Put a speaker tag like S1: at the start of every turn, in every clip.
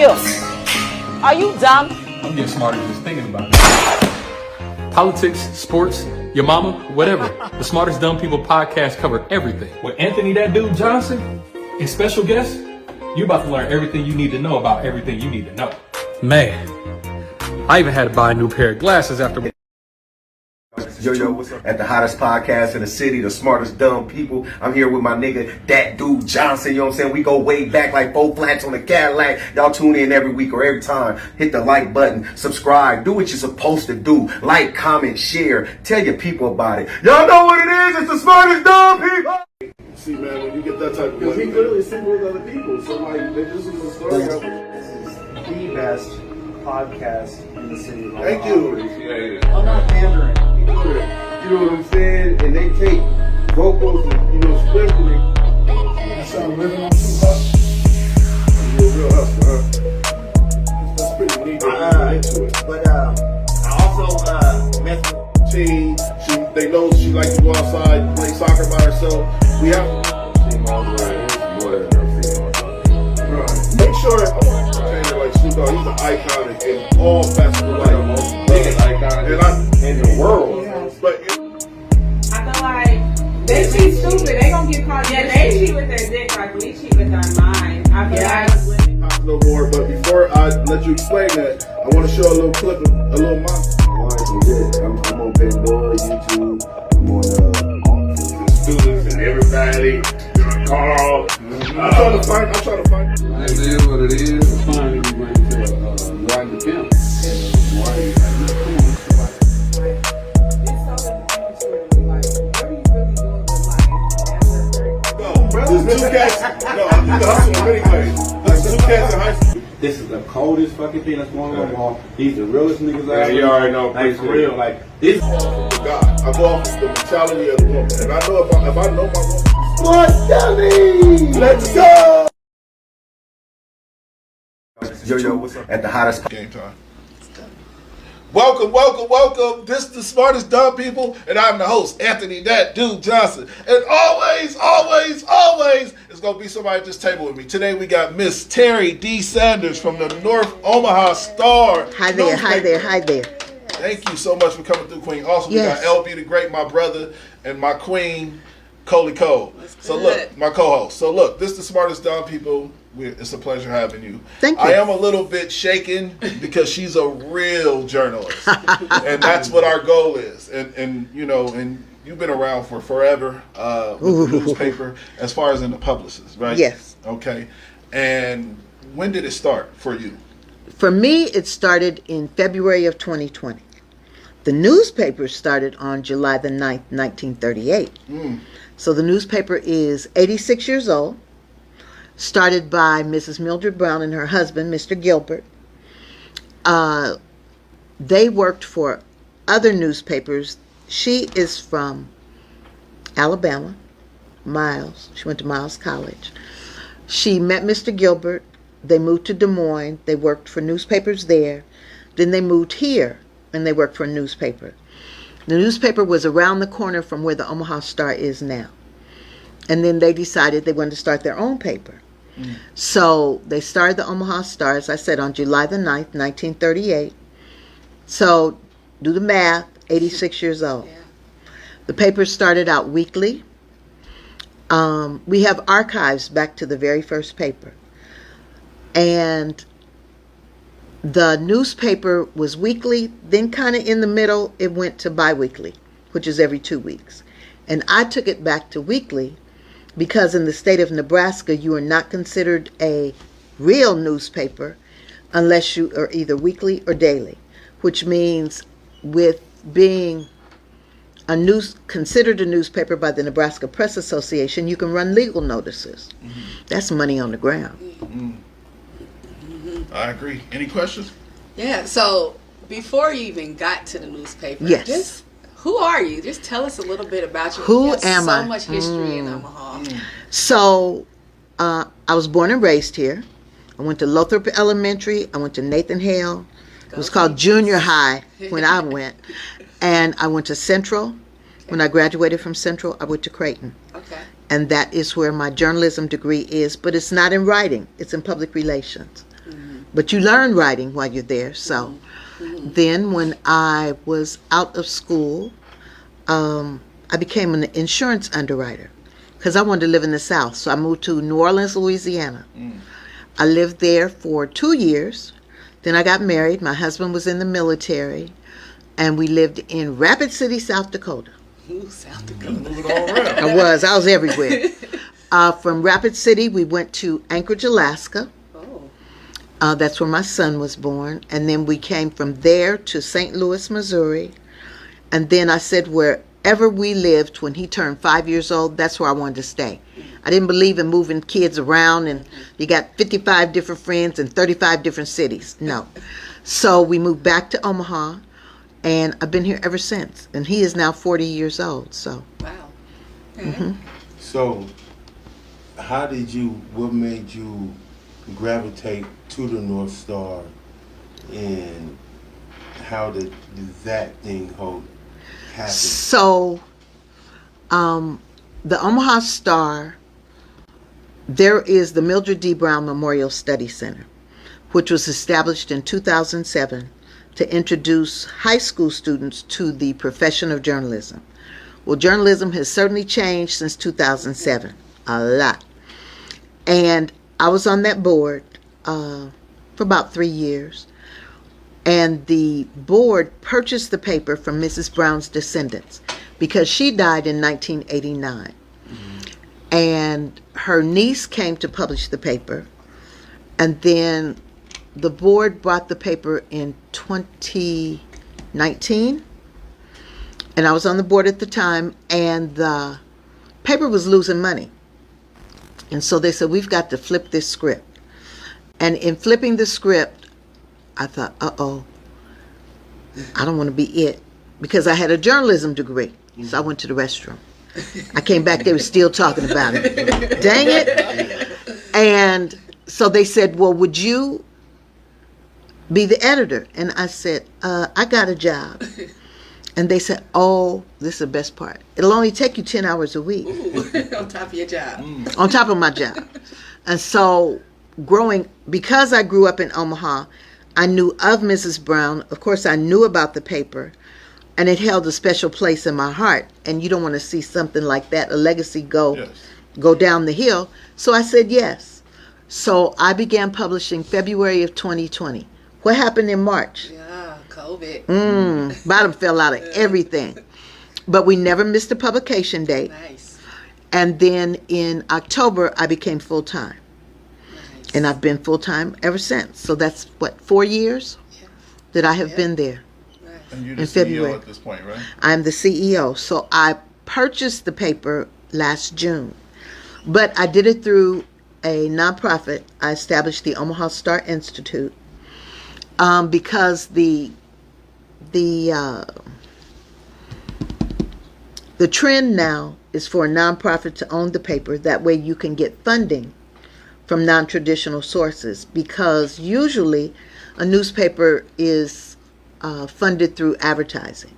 S1: Are you dumb?
S2: I'm getting smarter just thinking about it. Politics, sports, your mama, whatever. The Smartest Dumb People podcast cover everything. With Anthony That Dude Johnson and special guests, you're about to learn everything you need to know about everything you need to know. Man, I even had to buy a new pair of glasses after...
S3: Yo, what's up? At the hottest podcast in the city, the smartest dumb people. I'm here with my nigga, That Dude Johnson. You know what I'm saying? We go way back like 4 flats on the Cadillac. Y'all tune in every week or every time. Hit the like button, subscribe, do what you're supposed to do. Like, comment, share, tell your people about it. Y'all know what it is. It's the smartest dumb people.
S4: See, man, when you get that type of money, he literally single with other people. So, like, this is a story.
S5: This is the best podcast in the city of Omaha.
S4: Thank you.
S5: I'm not pandering.
S3: You know what I'm saying? And they take vocals and, script and they
S5: start living on some hustle.
S4: You're a real hustler, huh? That's pretty neat. Into it.
S5: But I also met
S4: She, they know she likes to go outside, play soccer by herself. We have make sure like Snoop Dogg, he's an icon in all facets of life.
S3: in the world.
S4: But
S6: I feel like they cheat stupid. They gonna get caught. Yeah, they cheat with their dick like we cheat with our mind. I feel like women.
S4: no more. But before I let you explain that, I want to show a little clip of a little mom.
S3: I'm on Pandora, YouTube. I'm on
S4: The students and everybody. Carl. I'm trying to find.
S7: It is what it is. It's fine if you bring it to riding the pimp.
S4: There's 2 cats. No, you can hustle in many ways. There's 2 cats in high school.
S8: This is the coldest fucking thing that's going on in Omaha. He's the realest niggas out there.
S4: You already know.
S8: Like, for real. Like, this.
S4: God, I go off the mentality of the woman. And I know if I know my woman.
S3: What, dummy? Let's go! Yo, what's up? At the hottest
S4: Game time. Welcome. This is the smartest dumb people, and I'm the host, Anthony That Dude Johnson. And always, it's gonna be somebody at this table with me. Today we got Miss Terri D Sanders from the North Omaha Star.
S9: Hi there.
S4: Thank you so much for coming through, Queen. Also,
S9: Yes.
S4: we got LB the Great, my brother, and my queen, Coley Cole. So look, my co-host. So look, this is the smartest dumb people. It's a pleasure having you.
S9: Thank you.
S4: I am a little bit shaken because she's a real journalist, and that's what our goal is. And you've been around for forever with the newspaper, as far as in the publicist, right?
S9: Yes.
S4: Okay. And when did it start for you?
S9: For me, it started in February of 2020. The newspaper started on July the 9th, 1938. So the newspaper is 86 years old. Started by Mrs. Mildred Brown and her husband, Mr. Gilbert. They worked for other newspapers. She is from Alabama, Miles. She went to Miles College. She met Mr. Gilbert. They moved to Des Moines. They worked for newspapers there. Then they moved here, and they worked for a newspaper. The newspaper was around the corner from where the Omaha Star is now. And then they decided they wanted to start their own paper. So they started the Omaha Star, as I said, on July the 9th, 1938. So do the math, 86 years old.
S6: Yeah.
S9: The paper started out weekly. We have archives back to the very first paper. And the newspaper was weekly, then kind of in the middle, it went to biweekly, which is every 2 weeks. And I took it back to weekly because in the state of Nebraska, you are not considered a real newspaper unless you are either weekly or daily, which means with being considered a newspaper by the Nebraska Press Association, you can run legal notices. That's money on the ground.
S4: I agree. Any questions?
S6: Yeah. So before you even got to the newspaper,
S9: Yes.
S6: who are you? Just tell us a little bit about you.
S9: Who
S6: You have
S9: am I?
S6: So much history in Omaha.
S9: So I was born and raised here. I went to Lothrop Elementary. I went to Nathan Hale. It was called junior high when I went. And I went to Central. When I graduated from Central, I went to Creighton.
S6: Okay.
S9: And that is where my journalism degree is, but it's not in writing. It's in public relations. But you learn writing while you're there. So then when I was out of school, I became an insurance underwriter because I wanted to live in the South. So I moved to New Orleans, Louisiana. I lived there for 2 years. Then I got married. My husband was in the military. And we lived in Rapid City, South Dakota.
S1: Ooh, South Dakota.
S4: Move it all around.
S9: I was everywhere. From Rapid City, we went to Anchorage, Alaska.
S1: Oh.
S9: That's where my son was born. And then we came from there to St. Louis, Missouri. And then I said wherever we lived when he turned 5 years old, that's where I wanted to stay. I didn't believe in moving kids around and you got 55 different friends in 35 different cities. No. So we moved back to Omaha. And I've been here ever since. And he is now 40 years old, so.
S1: Wow. Okay.
S8: So, what made you gravitate to the North Star, and how did that thing happen?
S9: So, the Omaha Star, there is the Mildred D. Brown Memorial Study Center, which was established in 2007 to introduce high school students to the profession of journalism. Well, journalism has certainly changed since 2007, a lot. And I was on that board for about 3 years. And the board purchased the paper from Mrs. Brown's descendants because she died in 1989. And her niece came to publish the paper. And then the board bought the paper in 2019, and I was on the board at the time, and the paper was losing money. And so they said, we've got to flip this script. And in flipping the script, I thought, uh-oh, I don't want to be it, because I had a journalism degree. So I went to the restroom. I came back, they were still talking about it. Dang it. And so they said, well, would you be the editor? And I said, I got a job. And they said, oh, this is the best part. It'll only take you 10 hours a week.
S1: Ooh, on top of your job.
S9: On top of my job. And so because I grew up in Omaha, I knew of Mrs. Brown. Of course, I knew about the paper, and it held a special place in my heart. And you don't want to see something like that, a legacy go down the hill. So I said yes. So I began publishing February of 2020. What happened in March?
S1: Yeah, COVID.
S9: Bottom fell out of everything. But we never missed a publication date.
S1: Nice.
S9: And then in October, I became full-time.
S1: Nice.
S9: And I've been full-time ever since. So that's, 4 years that I have been there.
S1: Nice.
S4: And you're
S9: In
S4: the
S9: February.
S4: CEO at this point, right?
S9: I'm the CEO. So I purchased the paper last June. But I did it through a nonprofit. I established the Omaha Star Institute because the trend now is for a nonprofit to own the paper. That way you can get funding from non-traditional sources, because usually a newspaper is funded through advertising.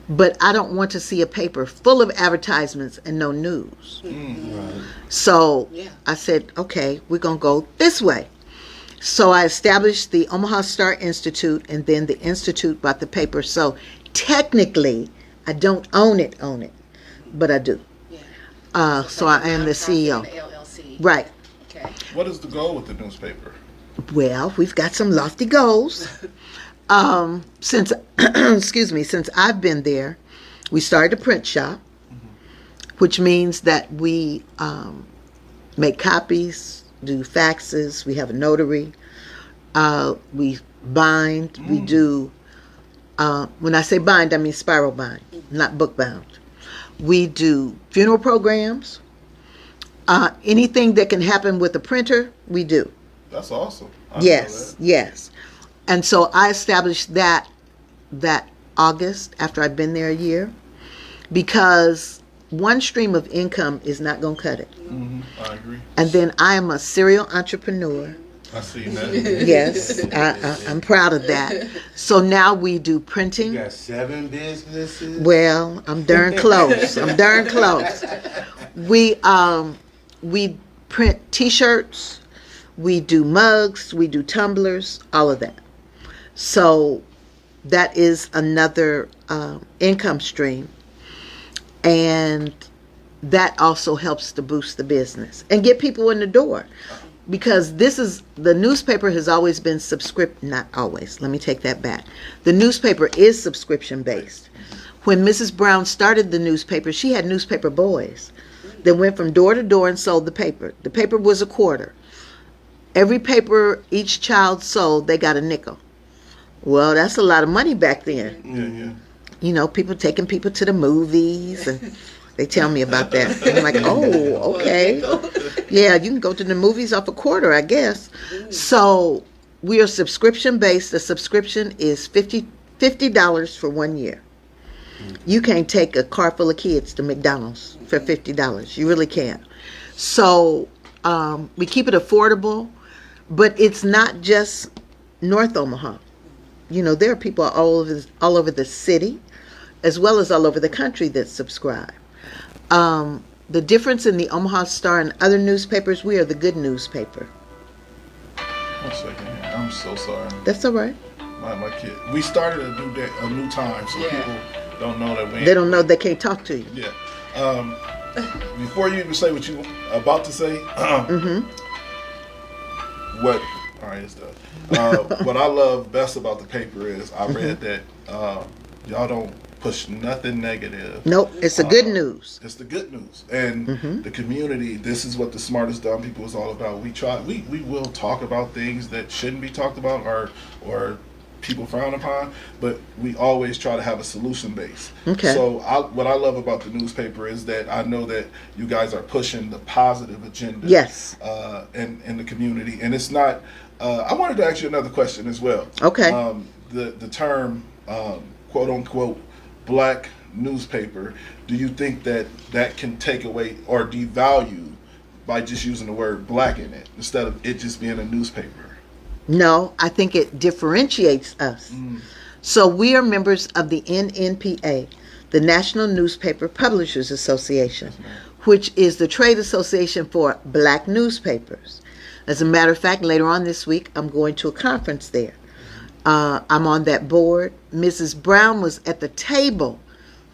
S9: But I don't want to see a paper full of advertisements and no news.
S8: Right.
S9: So I said, okay, we're going to go this way. So I established the Omaha Star Institute, and then the Institute bought the paper. So technically, I don't own it, but I do.
S1: Yeah.
S9: So I am the CEO.
S1: The LLC.
S9: Right.
S1: Okay.
S4: What is the goal with the newspaper?
S9: Well, we've got some lofty goals. Since I've been there, we started a print shop, which means that we make copies, do faxes, we have a notary, we bind, we do, when I say bind, I mean spiral bind, not book bound. We do funeral programs, anything that can happen with a printer, we do.
S4: That's awesome. I didn't know that.
S9: Yes. And so I established that August, after I'd been there a year, because one stream of income is not going to cut it.
S4: I agree.
S9: And then I am a serial entrepreneur.
S4: I see that.
S9: Yes, I'm proud of that. So now we do printing.
S8: You got 7 businesses?
S9: Well, I'm darn close. We print T-shirts. We do mugs, we do tumblers, all of that. So that is another income stream. And that also helps to boost the business and get people in the door. Because the newspaper has always been not always, let me take that back. The newspaper is subscription based. When Mrs. Brown started the newspaper, she had newspaper boys that went from door to door and sold the paper. The paper was a quarter. Every paper each child sold, they got a nickel. Well, that's a lot of money back then.
S4: Yeah.
S9: You know, people taking people to the movies, and they tell me about that. And I'm like, oh, okay. Yeah, you can go to the movies off a quarter, I guess. So we are subscription based. The subscription is $50 for 1 year. You can't take a car full of kids to McDonald's for $50. You really can't. So we keep it affordable, but it's not just North Omaha. You know, there are people all over the city, as well as all over the country that subscribe. The difference in the Omaha Star and other newspapers, we are the good newspaper.
S4: 1 second here. I'm so sorry.
S9: That's all right.
S4: My kid. We started a new day, a new time, so people don't know that we.
S9: They don't know they can't talk to you.
S4: Yeah. Before you even say what you about to say, what? All right, it's done. What I love best about the paper is I read that y'all don't push nothing negative.
S9: Nope, it's the good news.
S4: It's the good news. And the community, this is what the Smartest Dumb People is all about. We will talk about things that shouldn't be talked about or people frown upon, but we always try to have a solution base.
S9: Okay.
S4: So what I love about the newspaper is that I know that you guys are pushing the positive agenda.
S9: Yes.
S4: In the community. And it's not, I wanted to ask you another question as well.
S9: Okay.
S4: The term, quote unquote, black newspaper, do you think that can take away or devalue by just using the word black in it instead of it just being a newspaper?
S9: No, I think it differentiates us. So we are members of the NNPA, the National Newspaper Publishers Association, which is the trade association for black newspapers. As a matter of fact, later on this week, I'm going to a conference there. I'm on that board. Mrs. Brown was at the table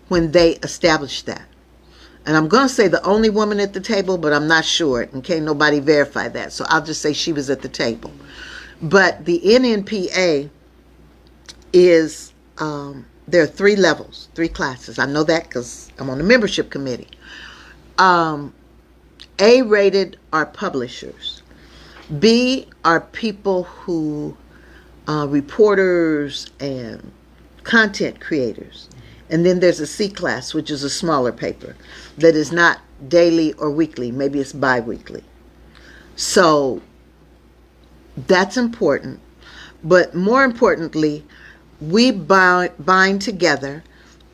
S9: when they established that. And I'm going to say the only woman at the table, but I'm not sure, and can't nobody verify that. So I'll just say she was at the table. But the NNPA is, there are 3 levels, 3 classes. I know that because I'm on the membership committee. A-rated are publishers. B are people who, reporters and content creators. And then there's a C class, which is a smaller paper that is not daily or weekly. Maybe it's bi-weekly. So that's important. But more importantly, we bind together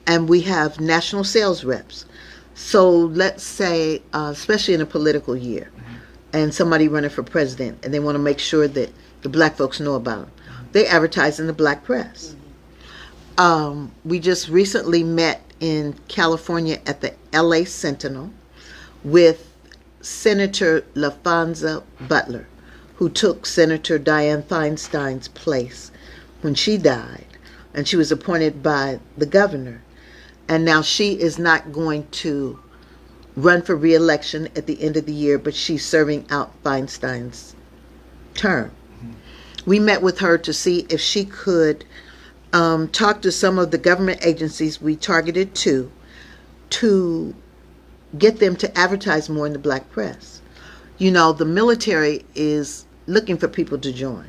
S9: and we have national sales reps. So let's say, especially in a political year, and somebody running for president, and they want to make sure that the black folks know about them, they advertise in the black press. We just recently met in California at the LA Sentinel with Senator LaFonza Butler, who took Senator Dianne Feinstein's place when she died, and she was appointed by the governor. And now she is not going to run for re-election at the end of the year, but she's serving out Feinstein's term. We met with her to see if she could talk to some of the government agencies we targeted to get them to advertise more in the black press. You know, the military is looking for people to join.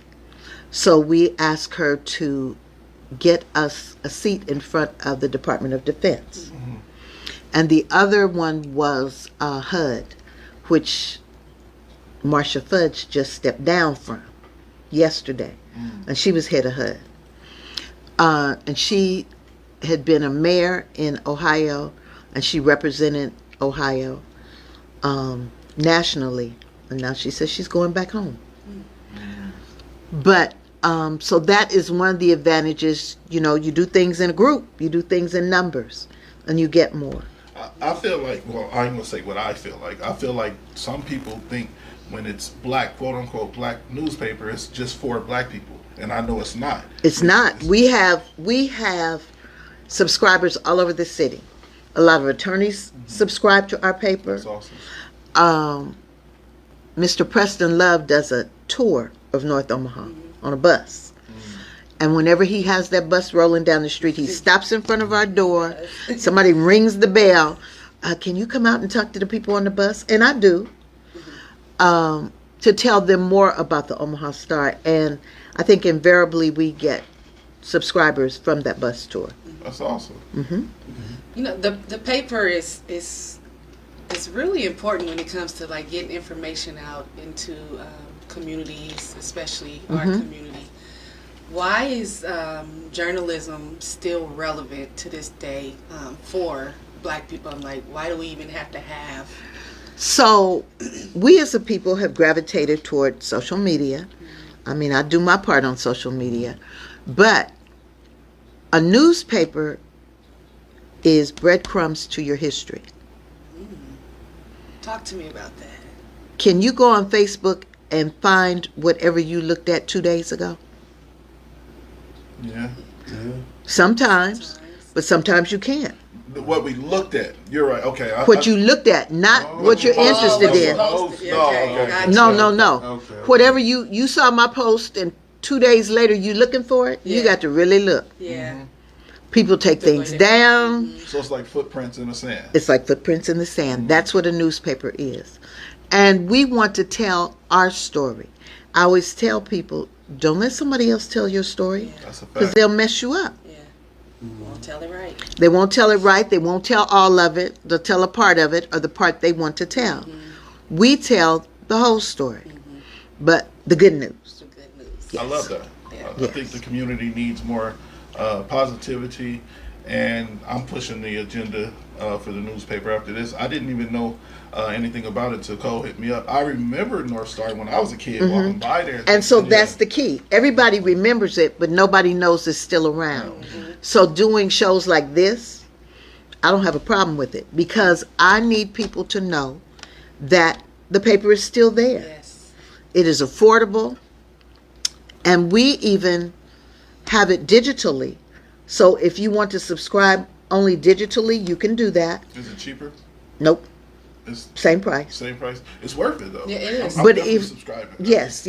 S9: So we asked her to get us a seat in front of the Department of Defense. And the other one was HUD, which Marcia Fudge just stepped down from yesterday. And she was head of HUD. And she had been a mayor in Ohio, and she represented Ohio nationally. And now she says she's going back home. But so that is one of the advantages. You know, you do things in a group, you do things in numbers, and you get more.
S4: I feel like, well, I'm going to say what I feel like. I feel like some people think when it's black, quote unquote, black newspaper, it's just for black people, and I know it's not.
S9: It's not. We have subscribers all over the city. A lot of attorneys subscribe to our paper.
S4: That's awesome.
S9: Mr. Preston Love does a tour of North Omaha on a bus. And whenever he has that bus rolling down the street, he stops in front of our door. Somebody rings the bell. Can you come out and talk to the people on the bus? And I do. To tell them more about the Omaha Star. And I think invariably we get subscribers from that bus tour.
S4: That's awesome.
S9: Mm-hmm.
S1: You know, the paper is really important when it comes to like getting information out into communities, especially our community. Why is journalism still relevant to this day for black people? I'm like, why do we even have to have?
S9: So we as a people have gravitated toward social media. I mean, I do my part on social media, but a newspaper is breadcrumbs to your history.
S1: Talk to me about that.
S9: Can you go on Facebook and find whatever you looked at 2 days ago?
S4: Yeah.
S9: Sometimes, but sometimes you can't.
S4: What we looked at. You're right. Okay.
S9: What you looked at, not what you're interested in. No.
S8: Okay.
S9: Whatever you saw my post and 2 days later you looking for it, you got to really look.
S1: Yeah.
S9: People take things down.
S4: So it's like footprints in the sand.
S9: It's like footprints in the sand. That's what a newspaper is. And we want to tell our story. I always tell people, don't let somebody else tell your story,
S4: That's a
S9: because
S4: fact.
S9: they'll mess you up.
S1: Yeah. Won't tell it right.
S9: They won't tell it right. They won't tell all of it. They'll tell a part of it or the part they want to tell. We tell the whole story, but the good news.
S1: Some good news.
S4: I love that.
S1: Yeah.
S4: I think the community needs more positivity, and I'm pushing the agenda for the newspaper after this. I didn't even know anything about it till Cole hit me up. I remember North Star when I was a kid walking by there.
S9: And so that's the key. Everybody remembers it, but nobody knows it's still around. So doing shows like this, I don't have a problem with it, because I need people to know that the paper is still there.
S1: Yes.
S9: It is affordable, and we even have it digitally. So if you want to subscribe only digitally, you can do that.
S4: Is it cheaper?
S9: Nope,
S4: It's
S9: same price.
S4: same price. It's worth it though.
S1: Yeah, it is.
S4: I'm
S9: But
S4: definitely
S9: if-
S4: subscribing.
S9: Yes.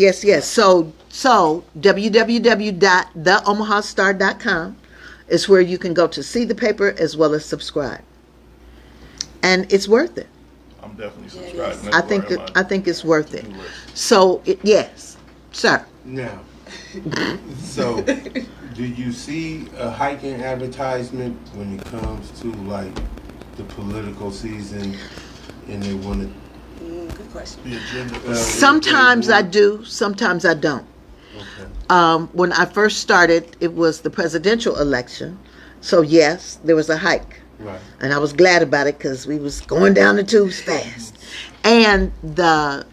S9: So www.theomahastar.com is where you can go to see the paper as well as subscribe, and it's worth it.
S4: I'm definitely
S1: Yeah, it
S4: subscribing.
S1: is.
S9: I think it's worth it. So yes, sir.
S8: Now, so do you see a hike in advertisement when it comes to like the political season, and they want to?
S1: Good question.
S4: The agenda.
S9: Sometimes I do, sometimes I don't.
S8: Okay.
S9: When I first started, it was the presidential election, so yes, there was a hike.
S8: Right.
S9: And I was glad about it because we was going down the tubes fast. And the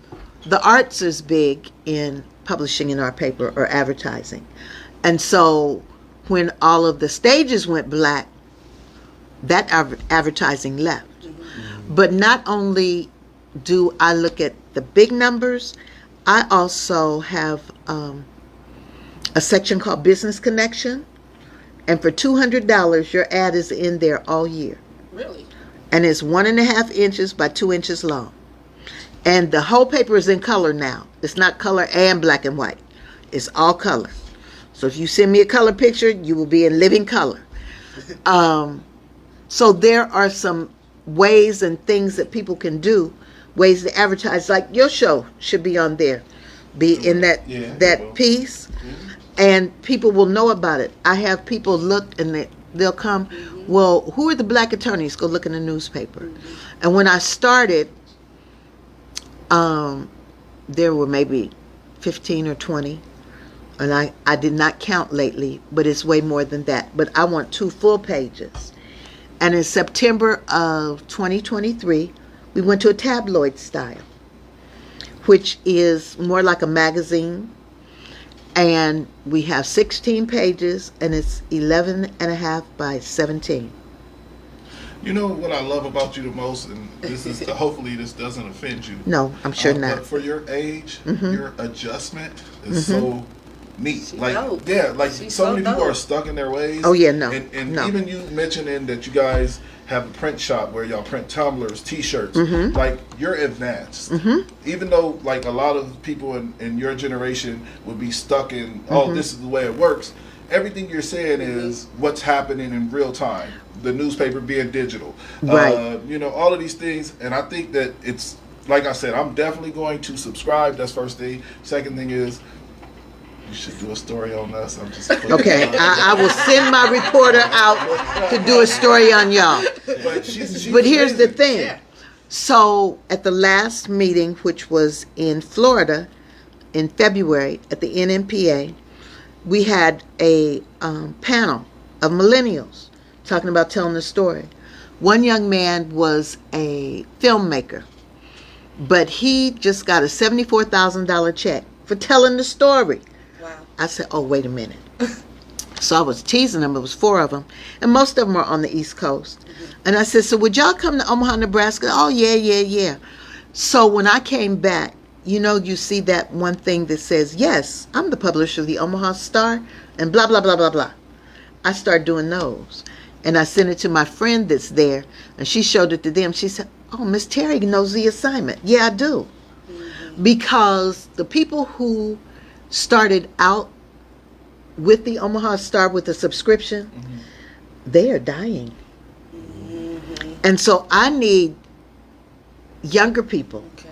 S9: arts is big in publishing in our paper or advertising. And so when all of the stages went black, that advertising left. But not only do I look at the big numbers, I also have a section called Business Connection. And for $200, your ad is in there all year.
S1: Really?
S9: And it's 1.5 inches by 2 inches long. And the whole paper is in color now. It's not color and black and white. It's all color. So if you send me a color picture, you will be in living color. So there are some ways and things that people can do, ways to advertise. Like your show should be on there, be in that piece, and people will know about it. I have people look and they'll come. Well, who are the black attorneys? Go look in the newspaper. And when I started, there were maybe 15 or 20. And I did not count lately, but it's way more than that. But I want 2 full pages. And in September of 2023, we went to a tabloid style, which is more like a magazine. And we have 16 pages, and it's 11.5 by 17.
S4: You know what I love about you the most, and this is hopefully this doesn't offend you.
S9: No, I'm sure not.
S4: But for your age, your adjustment is
S9: Mm-hmm.
S4: so neat.
S1: She
S4: Like
S1: dope.
S4: yeah, like
S1: She's
S4: so
S1: so
S4: many people
S1: dope.
S4: are stuck in their ways.
S9: Oh, yeah, no.
S4: And
S9: No.
S4: even you mentioning that you guys have a print shop where y'all print tumblers, T-shirts.
S9: Mm-hmm.
S4: Like you're advanced. Even though like a lot of people in your generation would be stuck in, oh, this is the way it works. Everything you're saying is what's happening in real time. The newspaper being digital,
S9: Right.
S4: you know, all of these things, and I think that it's like I said, I'm definitely going to subscribe. That's first thing. Second thing is, you should do a story on us. I'm just
S9: Okay, I will send my reporter out to do a story on y'all.
S4: But she's
S9: But here's the
S4: amazing.
S9: thing.
S1: Yeah.
S9: So at the last meeting, which was in Florida in February at the NMPA, we had a panel of millennials talking about telling the story. One young man was a filmmaker, but he just got a $74,000 check for telling the story.
S1: Wow.
S9: I said, oh, wait a minute. So I was teasing them. It was 4 of them. And most of them are on the East Coast. And I said, so would y'all come to Omaha, Nebraska? Oh, yeah. So when I came back, you know, you see that one thing that says, yes, I'm the publisher of the Omaha Star and blah, blah, blah, blah, blah. I started doing those. And I sent it to my friend that's there. And she showed it to them. She said, oh, Miss Terry knows the assignment. Yeah, I do. Because the people who started out with the Omaha Star with a subscription, they are dying. And so I need younger people
S1: Okay.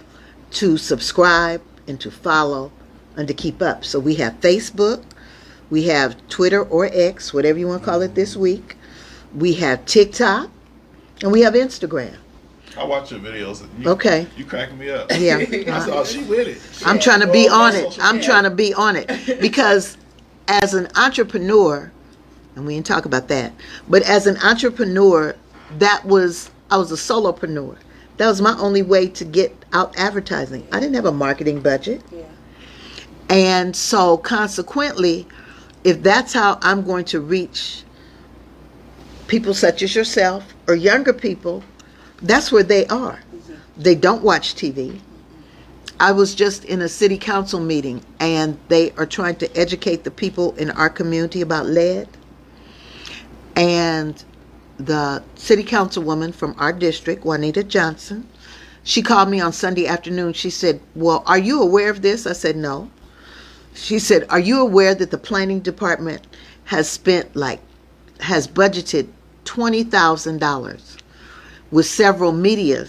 S9: to subscribe and to follow and to keep up. So we have Facebook, we have Twitter or X, whatever you want to call it this week. We have TikTok, and we have Instagram.
S4: I watch your videos. And you,
S9: Okay.
S4: You cracking me up.
S9: Yeah.
S4: I said, oh, she with it.
S9: I'm trying to be
S4: All
S9: on
S4: my
S9: it.
S4: social
S9: I'm
S4: media.
S9: trying to be on it. Because as an entrepreneur, and we didn't talk about that, but as an entrepreneur, I was a solopreneur. That was my only way to get out advertising. I didn't have a marketing budget.
S1: Yeah.
S9: And so consequently, if that's how I'm going to reach people such as yourself or younger people, that's where they are. They don't watch TV. I was just in a city council meeting, and they are trying to educate the people in our community about lead. And the city councilwoman from our district, Juanita Johnson, she called me on Sunday afternoon. She said, well, are you aware of this? I said, no. She said, are you aware that the planning department has budgeted $20,000 with several media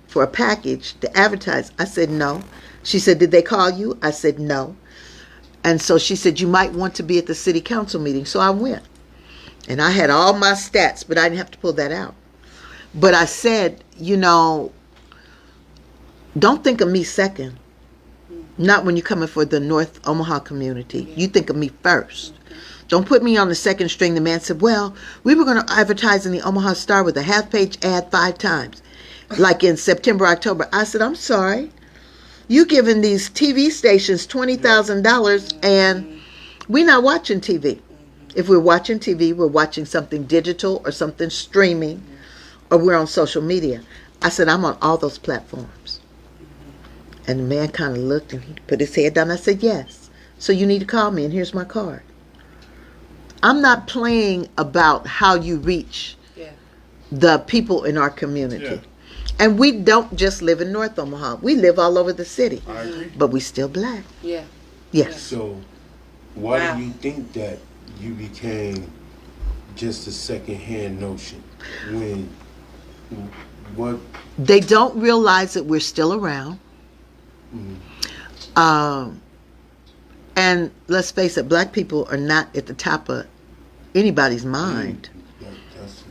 S9: for a package to advertise? I said, no. She said, did they call you? I said, no. And so she said, you might want to be at the city council meeting. So I went. And I had all my stats, but I didn't have to pull that out. But I said, you know, don't think of me second. Not when you're coming for the North Omaha community. You think of me first. Don't put me on the second string. The man said, well, we were going to advertise in the Omaha Star with a half-page ad 5 times, like in September, October. I said, I'm sorry. You giving these TV stations $20,000, and we're not watching TV. If we're watching TV, we're watching something digital or something streaming, or we're on social media. I said, I'm on all those platforms. And the man kind of looked and he put his head down. I said, yes. So you need to call me, and here's my card. I'm not playing about how you reach the people in our community.
S4: Yeah.
S9: And we don't just live in North Omaha. We live all over the city.
S4: I agree.
S9: But we still black.
S1: Yeah.
S9: Yes.
S8: So, why
S1: Wow.
S8: do you think that you became just a secondhand notion when what?
S9: They don't realize that we're still around. And let's face it, black people are not at the top of anybody's mind.
S8: That's a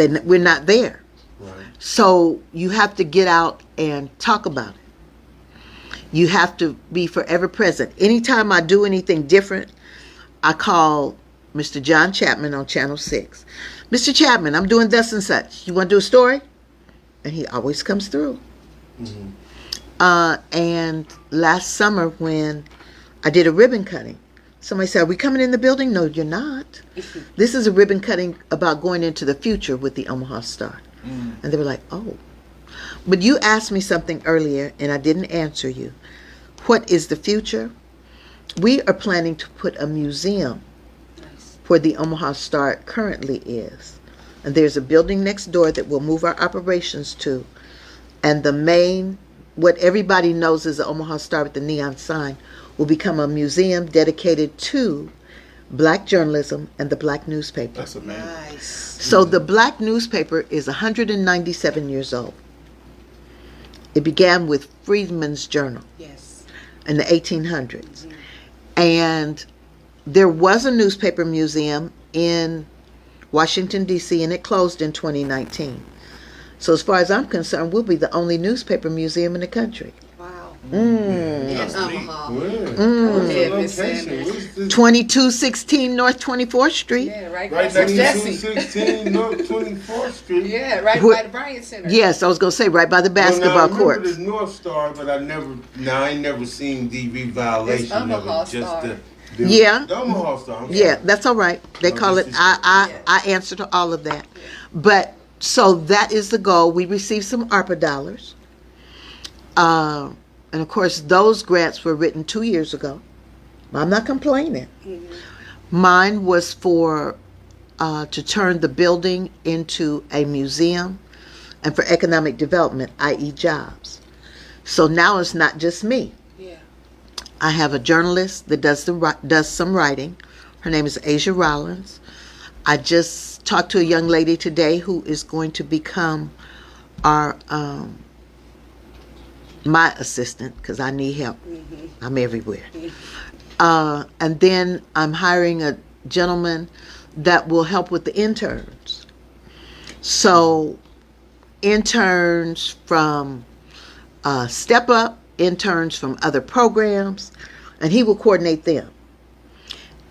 S8: fact,
S9: We're not there.
S8: right?
S9: So you have to get out and talk about it. You have to be forever present. Anytime I do anything different, I call Mr. John Chapman on Channel 6. Mr. Chapman, I'm doing thus and such. You want to do a story? And he always comes through. And last summer when I did a ribbon cutting Somebody said, "Are we coming in the building?" No, you're not. This is a ribbon cutting about going into the future with the Omaha Star. And they were like, "Oh." But you asked me something earlier, and I didn't answer you. What is the future? We are planning to put a museum where the Omaha Star currently is. And there's a building next door that we'll move our operations to. And the main, what everybody knows is the Omaha Star with the neon sign, will become a museum dedicated to black journalism and the black newspaper.
S4: That's amazing.
S1: Nice.
S9: So the black newspaper is 197 years old. It began with Freedman's Journal
S1: Yes.
S9: in the 1800s. And there was a newspaper museum in Washington, D.C., and it closed in 2019. So as far as I'm concerned, we'll be the only newspaper museum in the country.
S1: Wow.
S9: Mm.
S1: In Omaha.
S8: Where's
S1: Yeah,
S8: the
S1: Miss
S8: location?
S1: Sanders.
S8: Where's the
S9: 2216 North 24th Street.
S1: Yeah, right
S4: Right
S1: next to
S4: next to
S1: Jesse.
S8: 2216 North 24th Street.
S1: Yeah, right
S9: What-
S1: by the Bryant Center.
S9: Yes, I was going to say right by the basketball
S8: well, now, I remember
S9: courts.
S8: the North Star, but I ain't never seen the reviolation
S1: It's
S8: of
S1: Omaha
S8: it. Just
S1: Star.
S8: the
S9: Yeah.
S8: The Omaha Star. I'm
S9: Yeah,
S8: sorry.
S9: that's all right. They
S8: No
S9: call it,
S8: disrespect.
S9: I answer to all of that. But, so that is the goal. We received some ARPA dollars. And of course, those grants were written 2 years ago. I'm not complaining. Mine was for, to turn the building into a museum and for economic development, i.e. jobs. So now it's not just me.
S1: Yeah.
S9: I have a journalist that does some writing. Her name is Asia Rollins. I just talked to a young lady today who is going to become our my assistant because I need help. I'm everywhere. And then I'm hiring a gentleman that will help with the interns. So interns from Step Up, interns from other programs, and he will coordinate them.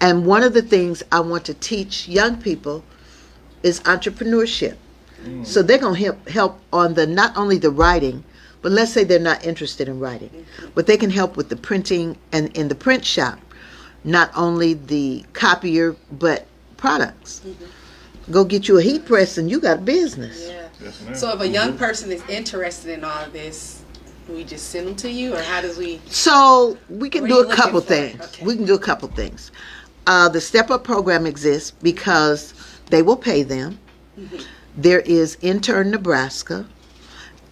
S9: And one of the things I want to teach young people is entrepreneurship. So they're going to help on the not only the writing, but let's say they're not interested in writing, but they can help with the printing and in the print shop, not only the copier, but products. Go get you a heat press and you got a business.
S1: Yeah.
S4: Yes, ma'am.
S1: So if a young person is interested in all of this, we just send them to you, or how does we?
S9: So we can
S1: What
S9: do
S1: are you
S9: a couple
S1: looking for?
S9: things.
S1: Okay.
S9: We can do a couple things. The Step Up program exists because they will pay them. There is Intern Nebraska,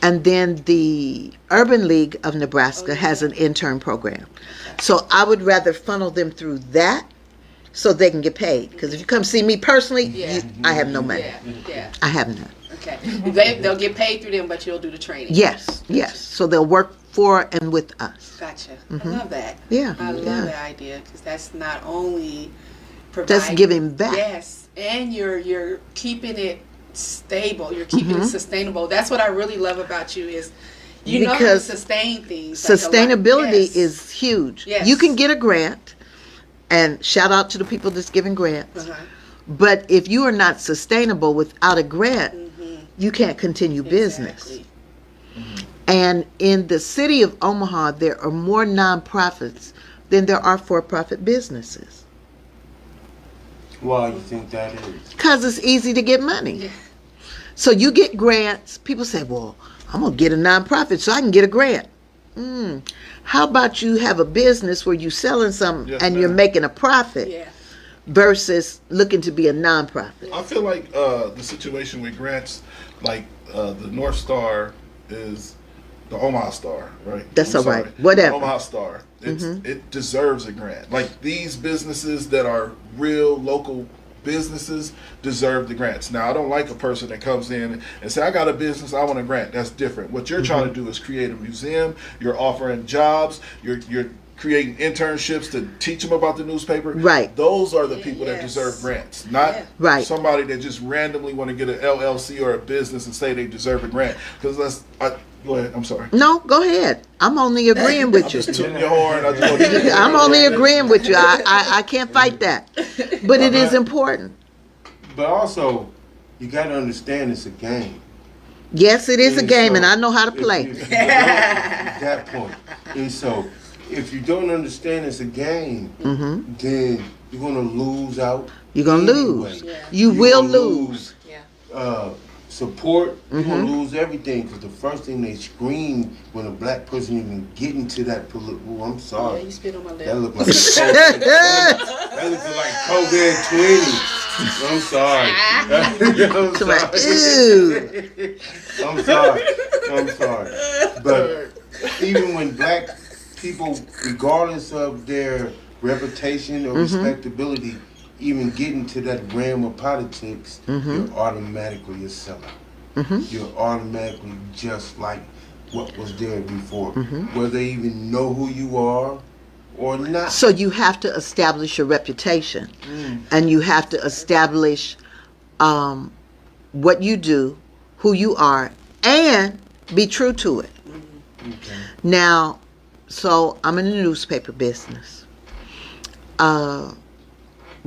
S9: and then the Urban League of Nebraska has an intern program. So I would rather funnel them through that so they can get paid. Because if you come see me personally,
S1: Yeah.
S9: I have no money.
S1: Yeah. Yeah.
S9: I have none.
S1: Okay. They'll get paid through them, but you'll do the training.
S9: Yes, yes. So they'll work for and with us.
S1: Gotcha. I love that.
S9: Yeah,
S1: I love
S9: yeah.
S1: that idea because that's not only providing.
S9: That's giving back.
S1: Yes, and you're keeping it stable. You're keeping it sustainable. That's what I really love about you is you know how to
S9: Because
S1: sustain things. Like a lot-
S9: Sustainability
S1: yes.
S9: is huge.
S1: Yes.
S9: You can get a grant, and shout out to the people that's giving grants.
S1: Uh-huh.
S9: But if you are not sustainable without a grant, you can't continue business.
S1: Exactly.
S9: And in the city of Omaha, there are more nonprofits than there are for-profit businesses.
S8: Why you think that is?
S9: Because it's easy to get money.
S1: Yeah.
S9: So you get grants. People say, well, I'm going to get a nonprofit so I can get a grant. How about you have a business where you're selling something
S4: Yes,
S9: and you're
S4: ma'am.
S9: making a profit
S1: Yeah.
S9: versus looking to be a nonprofit?
S4: I feel like the situation with grants, like the North Star is the Omaha Star, right?
S9: That's
S4: I'm
S9: all right.
S4: sorry.
S9: Whatever.
S4: The Omaha Star. It deserves a grant. Like these businesses that are real local businesses deserve the grants. Now, I don't like a person that comes in and say, I got a business, I want a grant. That's different. What you're trying to do is create a museum. You're offering jobs. You're creating internships to teach them about the newspaper.
S9: Right.
S4: Those are the people that
S1: Yes.
S4: deserve grants, not
S1: Yeah.
S9: Right.
S4: somebody that just randomly want to get an LLC or a business and say they deserve a grant. Because go ahead. I'm sorry.
S9: No, go ahead. I'm only agreeing with you.
S4: Just tooting your horn. I just want to-
S9: I'm only agreeing with you. I can't fight that. But it is important.
S8: But also, you got to understand it's a game.
S9: Yes, it is a
S8: And
S9: game,
S8: so
S9: and I know how to
S8: if
S9: play.
S8: you go to that point. And so if you don't understand it's a game, then you're gonna lose out.
S9: You're gonna
S8: anyway.
S9: lose.
S1: Yeah.
S9: You
S8: You're
S9: will
S8: gonna
S9: lose.
S1: Yeah.
S8: Support. You're gonna lose everything because the first thing they scream when a black person even get into that political. I'm sorry.
S1: Yeah, you spit on my lip.
S8: That look like that looks like COVID-20. I'm sorry. I'm sorry. But even when black people, regardless of their reputation or respectability, even get into that realm of politics, you're automatically a sellout. You're automatically just like what was there before, whether they even know who you are or not.
S9: So you have to establish your reputation, and you have to establish what you do, who you are, and be true to it. Now, so I'm in the newspaper business.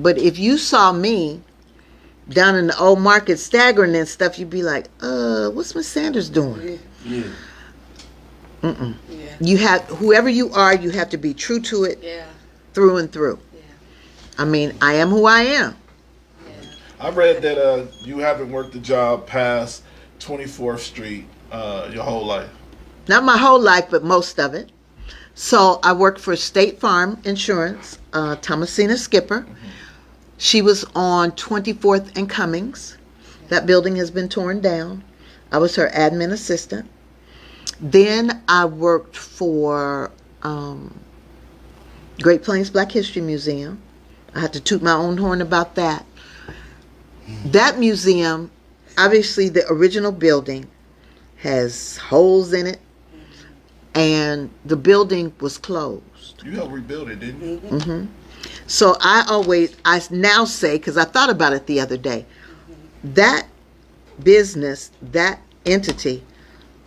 S9: But if you saw me down in the old market staggering and stuff, you'd be like, what's Miss Sanders doing?
S8: Yeah.
S1: Yeah.
S9: You have, whoever you are, you have to be true to it
S1: Yeah.
S9: through and through.
S1: Yeah.
S9: I mean, I am who I am.
S4: I read that you haven't worked a job past 24th Street your whole life.
S9: Not my whole life, but most of it. So I worked for State Farm Insurance, Thomasina Skipper. She was on 24th and Cummings. That building has been torn down. I was her admin assistant. Then I worked for Great Plains Black History Museum. I had to toot my own horn about that. That museum, obviously the original building has holes in it, and the building was closed.
S4: You helped rebuild it, didn't you?
S9: So I now say, because I thought about it the other day, that business, that entity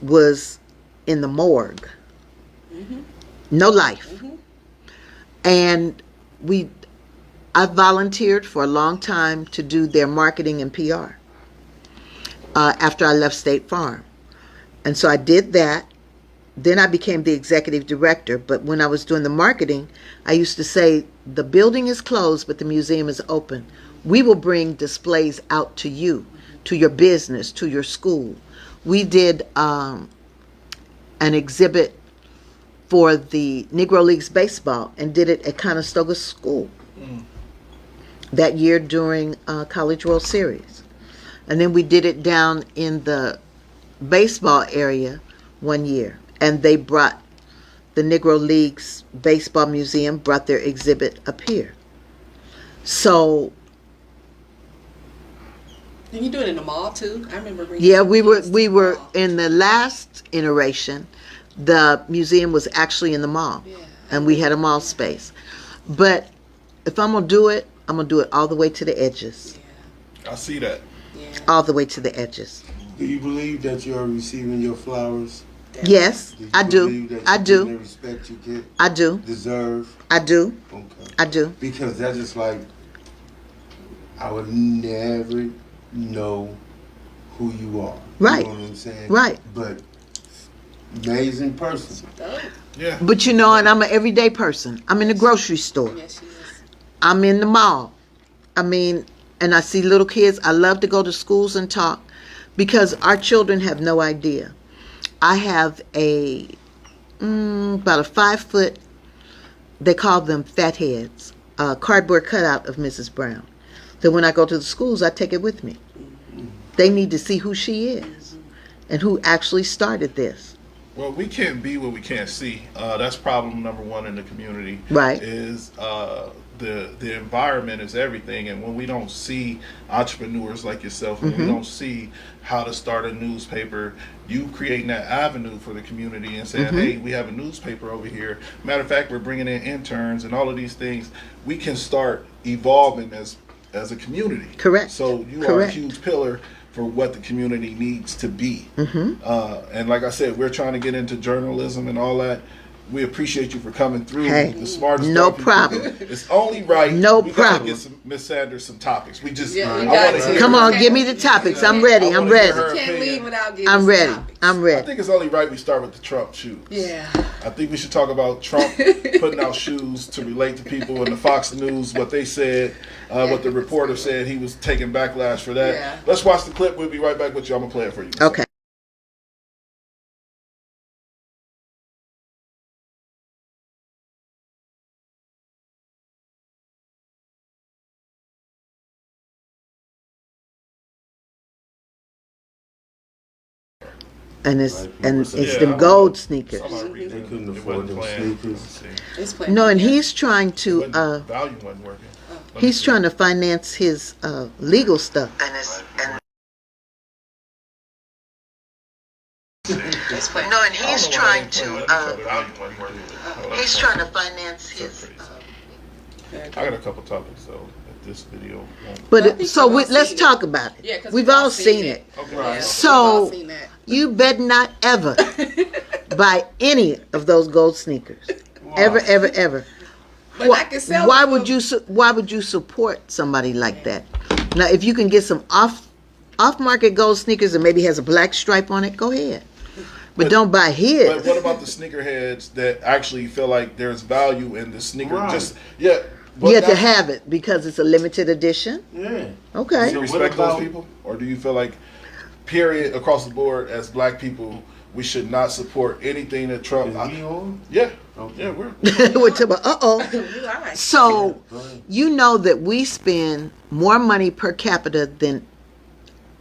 S9: was in the morgue. No life. And I volunteered for a long time to do their marketing and PR after I left State Farm. And so I did that. Then I became the executive director. But when I was doing the marketing, I used to say, the building is closed, but the museum is open. We will bring displays out to you, to your business, to your school. We did an exhibit for the Negro Leagues baseball and did it at Conestoga School that year during College World Series. And then we did it down in the baseball area one year. And they brought the Negro Leagues Baseball Museum, brought their exhibit up here. So
S1: And you do it in the mall too? I remember reading.
S9: yeah, we were in the last iteration. The museum was actually in the mall, and we had a mall space. But if I'm gonna do it, I'm gonna do it all the way to the edges.
S4: I see that.
S9: All the way to the edges.
S8: Do you believe that you're receiving your flowers?
S9: Yes,
S8: Do you
S9: I do.
S8: believe that
S9: I
S8: you're
S9: do.
S8: getting the respect you get?
S9: I do.
S8: Deserve?
S9: I do.
S8: Okay.
S9: I do.
S8: Because that's just like, I would never know who you are.
S9: Right.
S8: You know what I'm saying?
S9: Right.
S8: But amazing person.
S4: Yeah.
S9: But you know, and I'm an everyday person. I'm in the grocery store.
S1: Yes, she is.
S9: I'm in the mall. I mean, and I see little kids. I love to go to schools and talk because our children have no idea. I have about a 5 foot, they call them fat heads, cardboard cutout of Mrs. Brown. So when I go to the schools, I take it with me. They need to see who she is and who actually started this.
S4: Well, we can't be what we can't see. That's problem number one in the community.
S9: Right.
S4: Is the environment is everything, and when we don't see entrepreneurs like yourself, when we don't see how to start a newspaper, you creating that avenue for the community and saying, hey, we have a newspaper over here. Matter of fact, we're bringing in interns and all of these things. We can start evolving as a community.
S9: Correct.
S4: So you are a
S9: Correct.
S4: huge pillar for what the community needs to be. And like I said, we're trying to get into journalism and all that. We appreciate you for coming through.
S9: Hey,
S4: the smartest
S9: no
S4: dumb people.
S9: problem.
S4: It's only right.
S9: No
S4: we
S9: problem.
S4: Gotta get Miss Sanders some topics. We just.
S1: Yeah,
S4: I
S1: you
S4: wanna
S1: got
S4: hear-
S9: Come on, give me the topics. I'm ready.
S4: I
S9: I'm
S4: wanna hear
S9: ready.
S4: her
S1: Can't
S4: opinion.
S1: leave without getting
S9: I'm
S1: some
S9: ready.
S1: topics.
S9: I'm
S4: I
S9: ready.
S4: think it's only right we start with the Trump shoes.
S1: Yeah.
S4: I think we should talk about Trump putting out shoes to relate to people and the Fox News, what they said, what the reporter said. He was taking backlash for that.
S1: Yeah.
S4: Let's watch the clip. We'll be right back with you. I'm going to play it for you.
S9: Okay. And it's
S4: Yeah,
S9: them gold sneakers.
S4: Somebody
S8: They couldn't
S4: it
S8: afford
S4: wasn't
S8: them
S4: playing.
S8: sneakers.
S1: It's playing.
S9: No, and he's trying to
S4: Value wasn't working. Let me
S9: he's
S4: see.
S9: trying to finance his legal stuff.
S10: No, and he's trying to finance his.
S4: I got a couple topics though. That this video won't.
S9: But
S1: I think
S9: so
S1: we've all
S9: let's
S1: seen
S9: talk about it.
S1: Yeah, 'cause
S9: we've all seen it.
S4: Okay.
S1: Yeah,
S9: So-
S1: we've all seen that.
S9: You better not ever buy any of those gold sneakers. Ever, ever, ever.
S1: But I can sell
S9: Why
S1: them
S9: would you why would you support somebody like that? Now, if you can get some off market gold sneakers and maybe has a black stripe on it, go ahead. But don't buy
S4: But
S9: his.
S4: what about the sneakerheads that actually feel like there's value in the sneaker?
S8: Right.
S4: Just yeah.
S9: You have to have it because it's a limited edition.
S8: Yeah.
S9: Okay.
S4: Do you
S8: So what
S4: respect
S8: about-
S4: those people, or do you feel like, period, across the board, as black people, we should not support anything that Trump?
S8: Is he on?
S4: Yeah,
S8: Okay.
S4: yeah, we're.
S9: We're talking about,
S1: You lied.
S9: So
S8: Go ahead.
S9: you know that we spend more money per capita than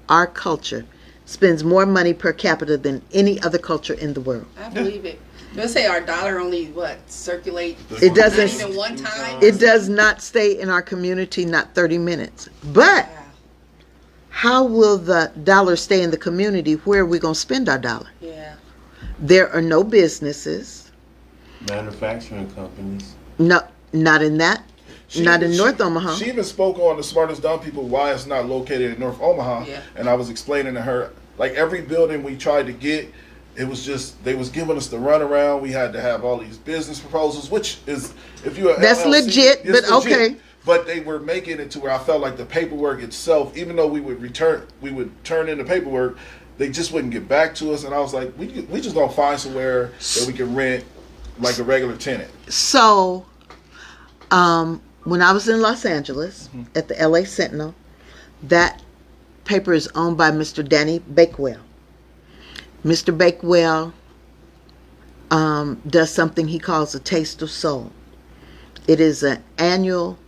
S9: our culture spends more money per capita than any other culture in the world.
S1: I believe it. They say our dollar only circulate.
S9: It doesn't-
S1: Not even one time.
S9: It does not stay in our community not 30 minutes. But
S1: Wow.
S9: how will the dollar stay in the community? Where are we going to spend our dollar?
S1: Yeah.
S9: There are no businesses.
S8: Manufacturing companies.
S9: No, not in that. Not in
S4: She-
S9: North Omaha.
S4: She even spoke on the smartest dumb people why it's not located in North Omaha.
S1: Yeah.
S4: And I was explaining to her, like every building we tried to get, it was just they was giving us the runaround. We had to have all these business proposals, which is if you're
S9: That's legit,
S4: it's
S9: but okay.
S4: But they were making it to where I felt like the paperwork itself, even though we would turn in the paperwork, they just wouldn't get back to us. And I was like, we just gonna find somewhere that we can rent like a regular tenant.
S9: So, when I was in Los Angeles at the LA Sentinel, that paper is owned by Mr. Danny Bakewell. Mr. Bakewell does something he calls a Taste of Soul. It is an annual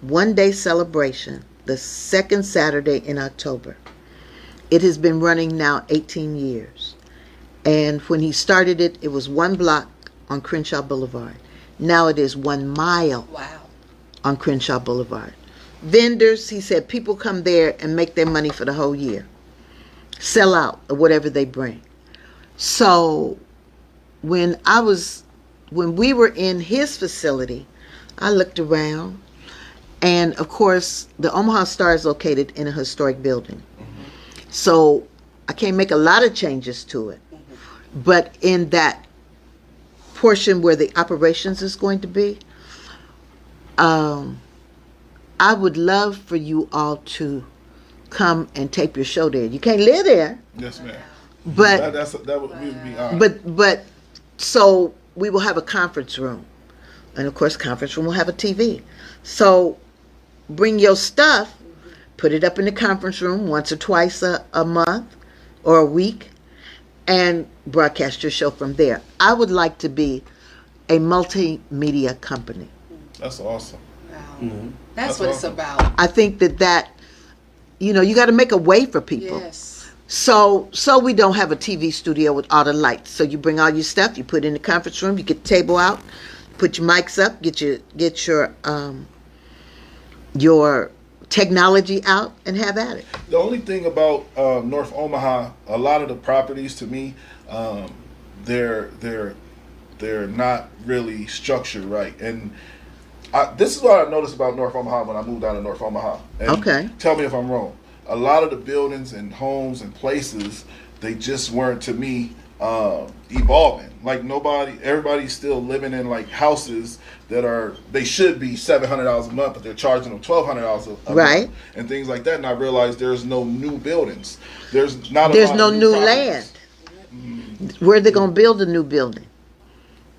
S9: one-day celebration, the second Saturday in October. It has been running now 18 years. And when he started it, it was 1 block on Crenshaw Boulevard. Now it is 1 mile
S1: Wow.
S9: on Crenshaw Boulevard. Vendors, he said, people come there and make their money for the whole year. Sell out or whatever they bring. So when we were in his facility, I looked around, and of course the Omaha Star is located in a historic building. So I can't make a lot of changes to it. But in that portion where the operations is going to be, I would love for you all to come and tape your show there. You can't live there,
S4: Yes, ma'am.
S9: but
S4: That would we would be honored.
S9: but so we will have a conference room, and of course, conference room will have a TV. So bring your stuff, put it up in the conference room once or twice a month or a week, and broadcast your show from there. I would like to be a multimedia company.
S4: That's awesome.
S1: Wow. That's what it's
S4: awesome.
S1: about.
S9: I think that you got to make a way for people.
S1: Yes.
S9: So we don't have a TV studio with all the lights. So you bring all your stuff, you put it in the conference room, you get the table out, put your mics up, get your technology out, and have at it.
S4: The only thing about North Omaha, a lot of the properties to me, they're not really structured right. And this is what I noticed about North Omaha when I moved down to North Omaha. And
S9: Okay.
S4: tell me if I'm wrong. A lot of the buildings and homes and places, they just weren't, to me, evolving. Like everybody's still living in like houses that they should be $700 a month, but they're charging them $1,200 a
S9: Right.
S4: month and things like that. And I realized there's no new buildings. There's no
S9: new
S4: properties.
S9: land. Where are they gonna build a new building?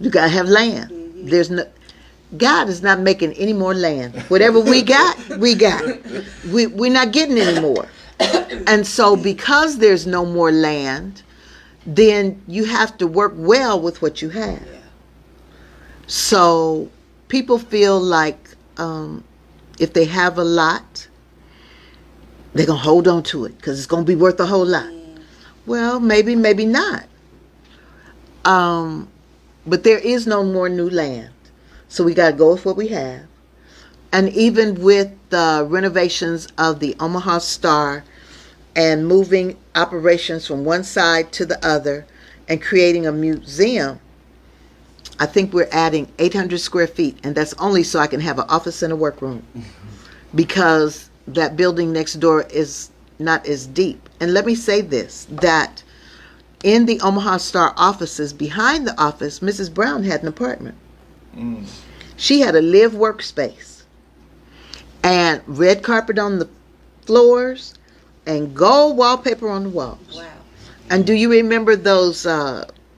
S9: You gotta have land. There's no. God is not making any more land. Whatever we got, we got. We're not getting any more. And so because there's no more land, then you have to work well with what you have. So people feel like if they have a lot, they're going to hold on to it because it's going to be worth a whole lot. Well, maybe not. But there is no more new land. So we got to go with what we have. And even with the renovations of the Omaha Star and moving operations from one side to the other and creating a museum, I think we're adding 800 square feet. And that's only so I can have an office and a workroom. Because that building next door is not as deep. And let me say this, that in the Omaha Star offices, behind the office, Mrs. Brown had an apartment. She had a live workspace and red carpet on the floors and gold wallpaper on the walls.
S1: Wow.
S9: And do you remember those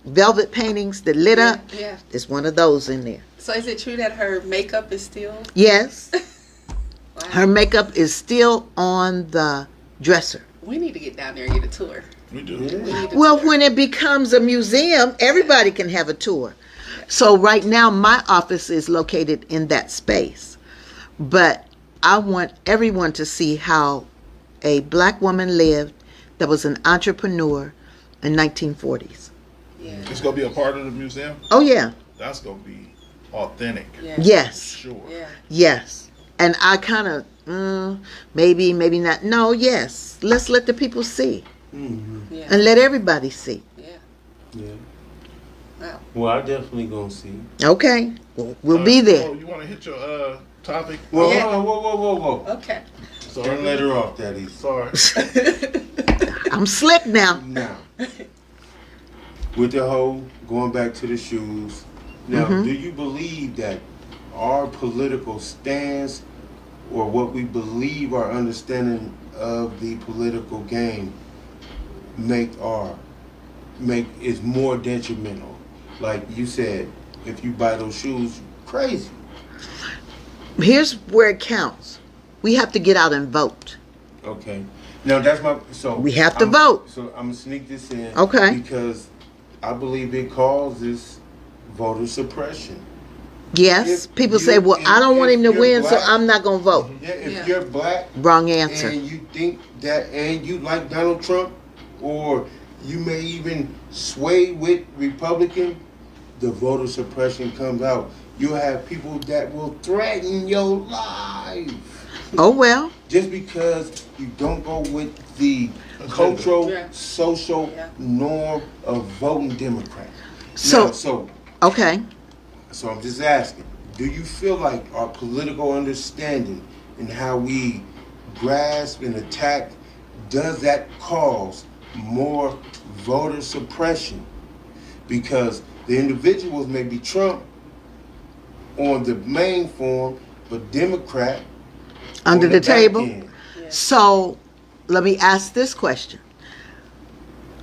S9: velvet paintings that lit up?
S1: Yeah.
S9: There's one of those in there.
S1: So is it true that her makeup is still?
S9: Yes.
S1: Wow.
S9: Her makeup is still on the dresser.
S1: We need to get down there and get a tour.
S4: We do.
S1: We need a
S9: Well,
S1: tour.
S9: when it becomes a museum, everybody can have a tour. So right now, my office is located in that space. But I want everyone to see how a black woman lived that was an entrepreneur in 1940s.
S1: Yeah.
S4: It's going to be a part of the museum?
S9: Oh, yeah.
S4: That's going to be authentic.
S1: Yeah.
S9: Yes.
S4: Sure.
S1: Yeah.
S9: Yes. And I kind of, maybe not. No, yes. Let's let the people see.
S1: Yeah.
S9: And let everybody see.
S1: Yeah.
S8: Yeah.
S1: Wow.
S8: Well, I definitely gonna see.
S9: Okay. We'll be there.
S4: Oh, you want to hit your topic?
S8: Whoa,
S1: Yeah.
S8: whoa.
S1: Okay.
S8: Don't let her off, Daddy.
S4: Sorry.
S9: I'm slick now.
S8: Now, with the whole going back to the shoes. Now, do you believe that our political stance or what we believe our understanding of the political game is more detrimental? Like you said, if you buy those shoes, crazy.
S9: Here's where it counts. We have to get out and vote.
S8: Okay. Now that's
S9: We have to vote.
S8: So I'm gonna sneak this in.
S9: Okay.
S8: Because I believe it causes voter suppression.
S9: Yes.
S8: If
S9: People
S8: you-
S9: say, well, I don't want
S8: if
S9: him to
S8: you're
S9: win, so
S8: black-
S9: I'm not going to vote.
S8: Yeah, if
S1: Yeah.
S8: you're black
S9: Wrong answer.
S8: and you think that, and you like Donald Trump, or you may even sway with Republican, the voter suppression comes out. You have people that will threaten your life
S9: Oh, well.
S8: just because you don't go with the cultural,
S1: Yeah.
S8: social
S1: Yeah.
S8: norm of voting Democrat.
S9: So-
S8: Now,
S9: Okay.
S8: So I'm just asking, do you feel like our political understanding and how we grasp and attack, does that cause more voter suppression? Because the individuals may be Trump on the main form, but Democrat
S9: Under
S8: on
S9: the
S8: back
S9: table.
S8: end.
S9: So let me ask this question.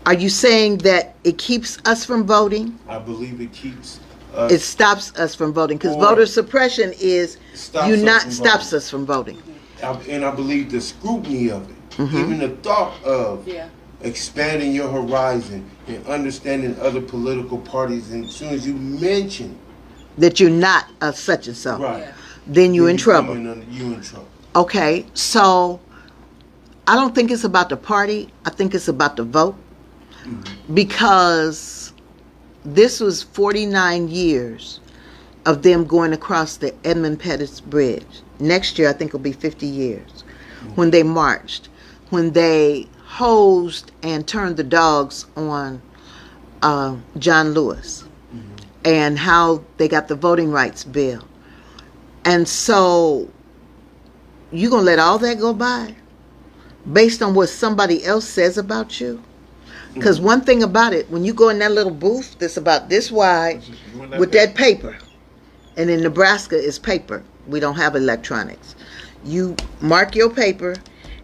S9: Are you saying that it keeps us from voting?
S8: I believe it keeps
S9: It stops us from voting because
S8: Or-
S9: voter suppression is
S8: Stops us from
S9: stops
S8: voting.
S9: us from voting.
S8: and I believe the scrutiny of it,
S9: Mm-hmm.
S8: even the thought of
S1: Yeah.
S8: expanding your horizon and understanding other political parties. And as soon as you mention,
S9: That you're not a such and so.
S8: right,
S1: Yeah.
S9: Then you're in trouble.
S8: You in trouble.
S9: Okay, so I don't think it's about the party. I think it's about the vote. Because this was 49 years of them going across the Edmund Pettus Bridge. Next year, I think it'll be 50 years. When they marched, when they hosed and turned the dogs on John Lewis, and how they got the voting rights bill. And so you gonna let all that go by based on what somebody else says about you? Because one thing about it, when you go in that little booth that's about this wide with that paper, and in Nebraska it's paper. We don't have electronics. You mark your paper,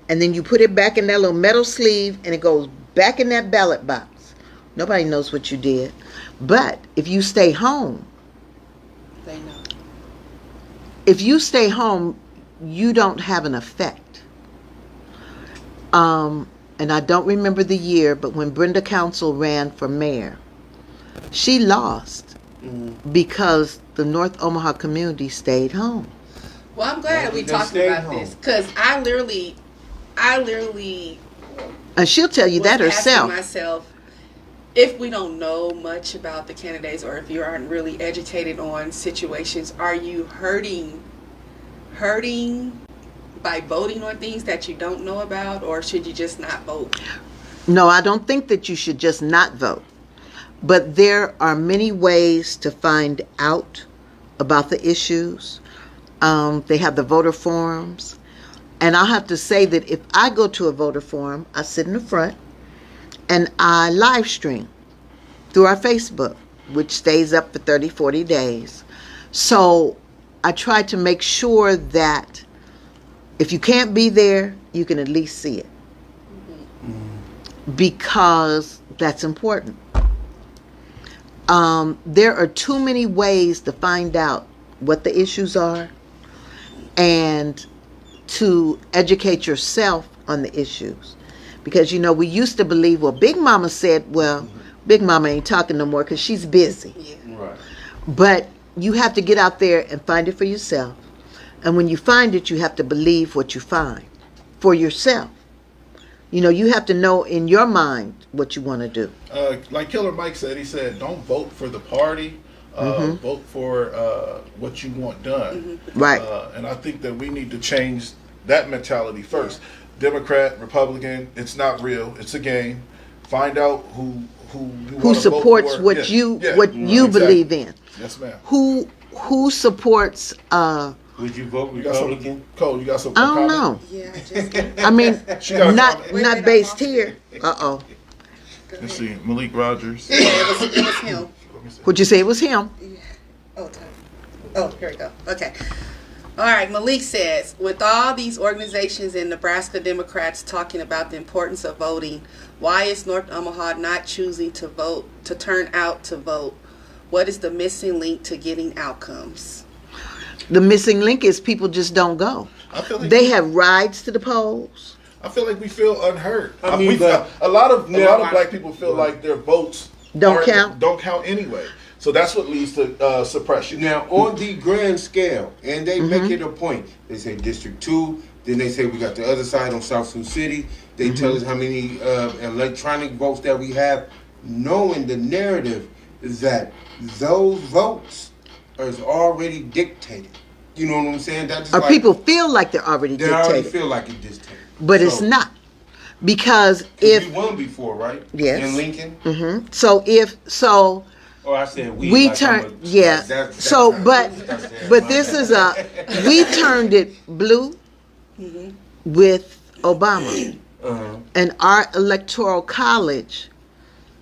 S9: and then you put it back in that little metal sleeve, and it goes back in that ballot box. Nobody knows what you did. But if you stay home,
S1: They know.
S9: if you stay home, you don't have an effect. And I don't remember the year, but when Brenda Council ran for mayor, she lost because the North Omaha community stayed home.
S1: Well, I'm glad we
S8: they
S1: talked
S8: stayed
S1: about
S8: home.
S1: this because I literally
S9: And she'll tell you
S1: was
S9: that herself.
S1: asking myself, if we don't know much about the candidates, or if you aren't really educated on situations, are you hurting by voting on things that you don't know about, or should you just not vote?
S9: No, I don't think that you should just not vote. But there are many ways to find out about the issues. They have the voter forums. And I'll have to say that if I go to a voter forum, I sit in the front and I live stream through our Facebook, which stays up for 30, 40 days. So I try to make sure that if you can't be there, you can at least see it. Because that's important. There are too many ways to find out what the issues are and to educate yourself on the issues. Because, you know, we used to believe, well, Big Mama said, well, Big Mama ain't talking no more because she's busy.
S1: Yeah.
S8: Right.
S9: But you have to get out there and find it for yourself. And when you find it, you have to believe what you find for yourself. You know, you have to know in your mind what you want to do.
S4: Like Killer Mike said, he said, don't vote for the party. Vote for what you want done.
S9: Right.
S4: And I think that we need to change that mentality first. Democrat, Republican, it's not real. It's a game. Find out who you wanna
S9: supports
S4: vote for.
S9: what you
S4: exactly.
S9: believe in.
S4: Yes, ma'am.
S9: Who supports
S8: Would you vote
S4: You got some,
S8: Republican?
S4: Cole, you got some
S9: I don't
S4: comment?
S9: know.
S1: Yeah, just
S9: I mean,
S4: She got a
S9: not
S4: comment.
S9: not based here. Uh-oh.
S4: Let's see. Malik Rogers.
S1: it was him.
S9: Would you say it was him?
S1: Oh, time. Oh, here we go. Okay. All right. Malik says, with all these organizations and Nebraska Democrats talking about the importance of voting, why is North Omaha not choosing to vote, to turn out to vote? What is the missing link to getting outcomes?
S9: The missing link is people just don't go.
S4: I feel like
S9: They have rides to the polls.
S4: I feel like we feel unheard.
S8: I mean, but
S4: a lot of
S8: now
S4: black people feel like their votes
S9: Don't count?
S4: Don't count anyway. So that's what leads to suppression.
S8: Now, on the grand scale, and they make it a point. They say District 2, then they say we got the other side on South Sioux City. They tell us how many electronic votes that we have, knowing the narrative that those votes is already dictated. You know what I'm saying? That's just
S9: Or
S8: like,
S9: people feel like they're already
S8: they already
S9: dictated.
S8: feel like it's dictated.
S9: But it's
S8: So,
S9: not. Because
S8: 'cause
S9: if
S8: we won before, right?
S9: Yes.
S8: In Lincoln. Oh, I said we.
S9: we
S8: like
S9: turn
S8: I'm a-
S9: yeah.
S8: that's
S9: So
S8: how-
S9: but
S8: that's it.
S9: but this is we turned it blue with Obama.
S8: Uh-huh.
S9: And our electoral college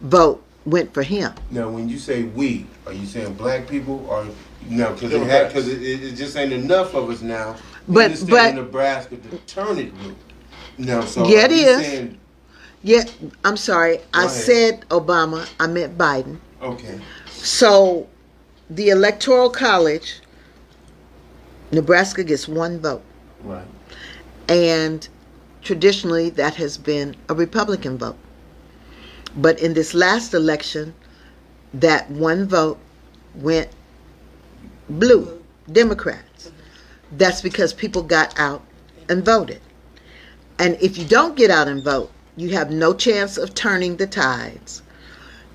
S9: vote went for him.
S8: Now, when you say we, are you saying black people or no? Because
S4: Democrats.
S8: it just ain't enough of us now.
S9: But-
S8: in the state
S9: but-
S8: of Nebraska to turn it blue. No, so
S9: Yeah, it
S8: are you
S9: is.
S8: saying-
S9: Yeah, I'm sorry. I
S8: ahead.
S9: said Obama. I meant Biden.
S8: okay.
S9: So the electoral college, Nebraska gets one vote.
S8: Right.
S9: And traditionally that has been a Republican vote. But in this last election, that one vote went blue, Democrats. That's because people got out and voted. And if you don't get out and vote, you have no chance of turning the tides.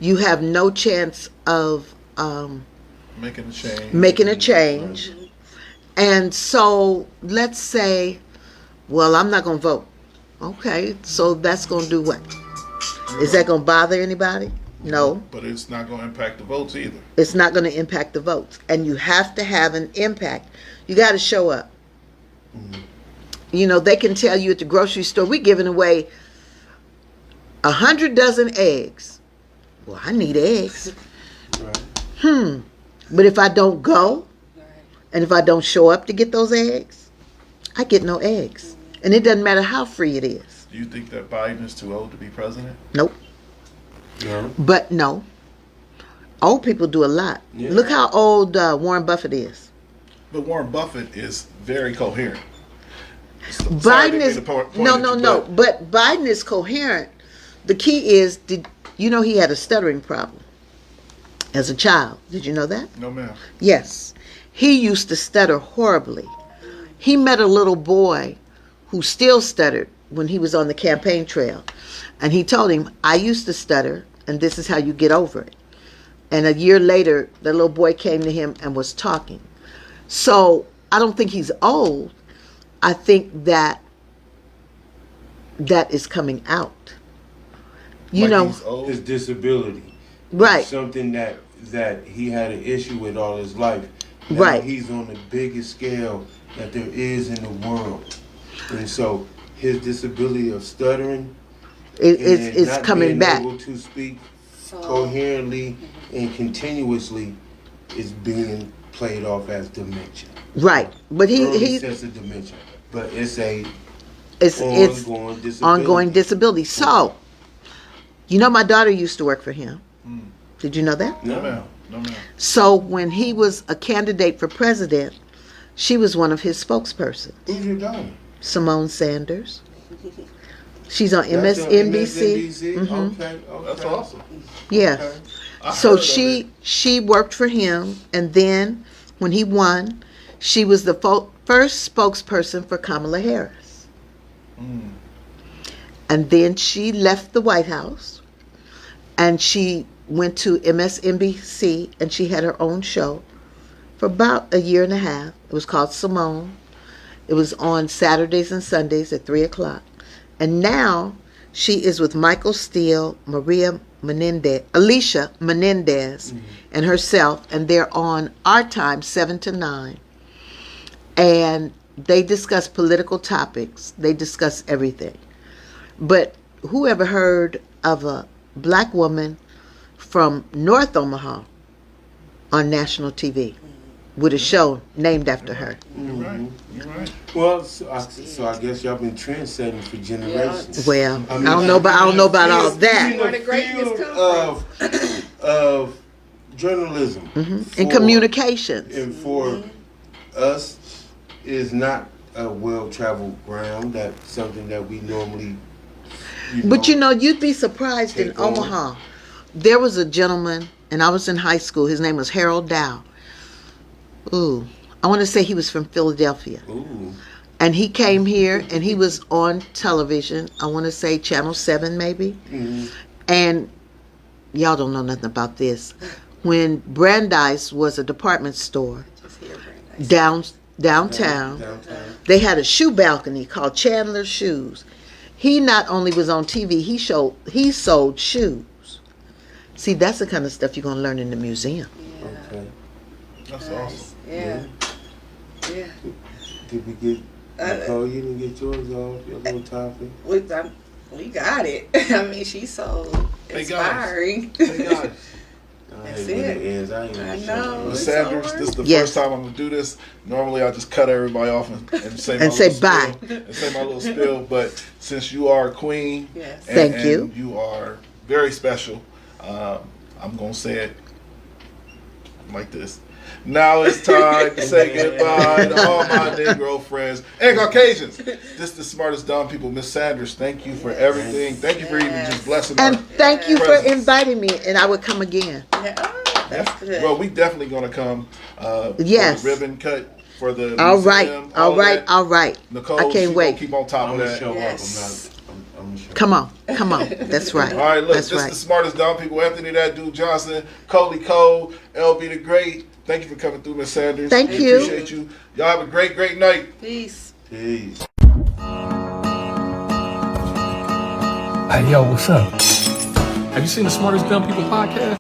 S9: You have no chance of
S4: Making a change.
S9: making a change. And so let's say, well, I'm not going to vote. Okay, so that's going to do what? Is that going to bother anybody? No.
S4: But it's not going to impact the votes either.
S9: It's not going to impact the votes. And you have to have an impact. You got to show up. You know, they can tell you at the grocery store, we're giving away 100 dozen eggs. Well, I need eggs.
S8: Right.
S9: But if I don't go, and if I don't show up to get those eggs, I get no eggs. And it doesn't matter how free it is.
S4: Do you think that Biden is too old to be president?
S9: Nope.
S8: No.
S9: But no. Old people do a lot.
S8: Yeah.
S9: Look how old Warren Buffett is.
S4: But Warren Buffett is very coherent.
S9: Biden is no. But Biden is coherent. The key is, did you know he had a stuttering problem as a child? Did you know that?
S4: No, ma'am.
S9: Yes. He used to stutter horribly. He met a little boy who still stuttered when he was on the campaign trail. And he told him, I used to stutter, and this is how you get over it. And a year later, the little boy came to him and was talking. So I don't think he's old. I think that is coming out. You know,
S8: his disability.
S9: Right.
S8: It's something that he had an issue with all his life. Now
S9: Right.
S8: he's on the biggest scale that there is in the world. And so his disability of stuttering
S9: it's
S8: not
S9: coming
S8: being
S9: back.
S8: able to speak coherently and continuously is being played off as dementia.
S9: Right. But
S8: Early
S9: he's
S8: sense of dementia. But it's
S9: ongoing disability. Ongoing disability. So, you know, my daughter used to work for him. Did you know that?
S4: No, ma'am. No, ma'am.
S9: So when he was a candidate for president, she was one of his spokespersons.
S8: Who's your daughter?
S9: Simone Sanders. She's on
S8: That's on
S9: MSNBC.
S8: MSNBC? Okay.
S4: That's awesome.
S9: Yes.
S8: Okay.
S4: I
S9: So
S4: heard of
S9: she worked for him, and then when he won, she was the first spokesperson for Kamala Harris. And then she left the White House, and she went to MSNBC, and she had her own show for about a year and a half. It was called Simone. It was on Saturdays and Sundays at 3 o'clock. And now she is with Michael Steele, Alicia Menendez, and herself, and they're on our time, 7 to 9. And they discuss political topics. They discuss everything. But who ever heard of a black woman from North Omaha on national TV with a show named after her?
S4: You're right. You're right.
S8: Well, so I guess y'all been trendsetting for generations.
S9: Well,
S8: I mean,
S9: I don't know about all that.
S8: In the field of journalism
S9: And communications.
S8: and for us is not a well-traveled ground. That's something that we normally.
S9: But you know, you'd be surprised in
S8: Take on.
S9: Omaha. There was a gentleman, and I was in high school. His name was Harold Dow. Ooh, I want to say he was from Philadelphia.
S8: Ooh.
S9: And he came here, and he was on television. I want to say Channel 7 maybe. And y'all don't know nothing about this. When Brandeis was a department store downtown, they had a shoe balcony called Chandler's Shoes. He not only was on TV, he sold shoes. See, that's the kind of stuff you're going to learn in the museum.
S8: Okay.
S4: That's awesome.
S1: Yeah. Yeah.
S8: Did we get Nicole? You didn't get yours off your little topic.
S1: We got it. I mean, she's so inspiring.
S4: Hey guys.
S1: That's
S8: When
S1: it.
S8: it ends, I ain't
S1: I
S8: even
S1: know.
S8: sure.
S4: Ms.
S1: It's
S4: Sanders,
S1: over.
S4: this is the
S9: Yes.
S4: first time I'm gonna do this. Normally I just cut everybody off and say my
S9: And say
S4: little
S9: bye.
S4: spiel, and say my little spiel. But since you are a queen,
S1: Yes.
S9: Thank you.
S4: and you are very special, I'm gonna say it like this. Now it's time to say goodbye to all my Negro friends and Caucasians. This is the smartest dumb people. Miss Sanders, thank you for everything. Thank you for even just blessing
S9: And
S4: our
S9: thank you for
S4: presence.
S9: inviting me, and I would come again.
S1: Yeah. Oh, that's good.
S4: Well, we definitely gonna come.
S9: Yes.
S4: For the ribbon cut for the
S9: All right,
S4: museum,
S9: all
S4: of
S9: right,
S4: that.
S9: all right.
S4: Nicole,
S9: I
S4: she
S9: can't
S4: gonna
S9: wait.
S4: keep on top
S8: I'm
S4: of
S8: gonna
S4: that.
S8: show
S1: Yes.
S8: up. I'm gonna show
S9: Come on. That's right.
S4: All right, look,
S9: That's
S4: this
S9: right.
S4: is the smartest dumb people. Anthony That Dude Johnson, Coley Cole, LB the Great. Thank you for coming through, Miss Sanders.
S9: Thank
S4: We
S9: you.
S4: Appreciate you. Y'all have a great, great night.
S1: Peace.
S8: Peace.
S2: Hey, yo, what's up? Have you seen the Smartest Dumb People podcast?